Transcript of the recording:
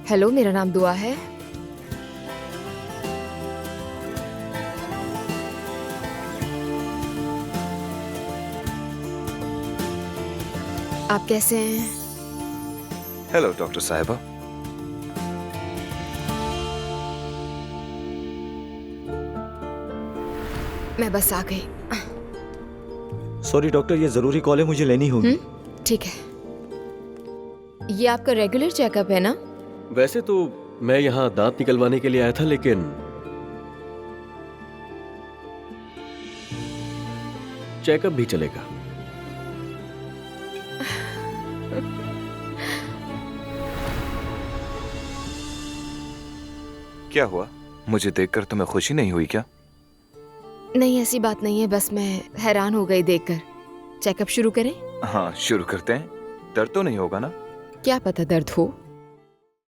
Hello, मेरा नाम दुआ है। आप कैसे हैं? हेलो डॉक्टर साहिबा। मैं बस आ गई। सॉरी डॉक्टर, ये जरूरी कॉल है, मुझे लेनी होगी। ठीक है। ये आपका रेगुलर चेकअप है ना? वैसे तो मैं यहाँ दांत निकलवाने के लिए आया था, लेकिन चेकअप भी चलेगा। क्या हुआ? मुझे देखकर तुम्हें खुशी नहीं हुई क्या? नहीं, ऐसी बात नहीं है, बस मैं हैरान हो गई देखकर। चेकअप शुरू करें? हाँ, शुरू करते हैं। दर्द तो नहीं होगा ना? क्या पता दर्द हो।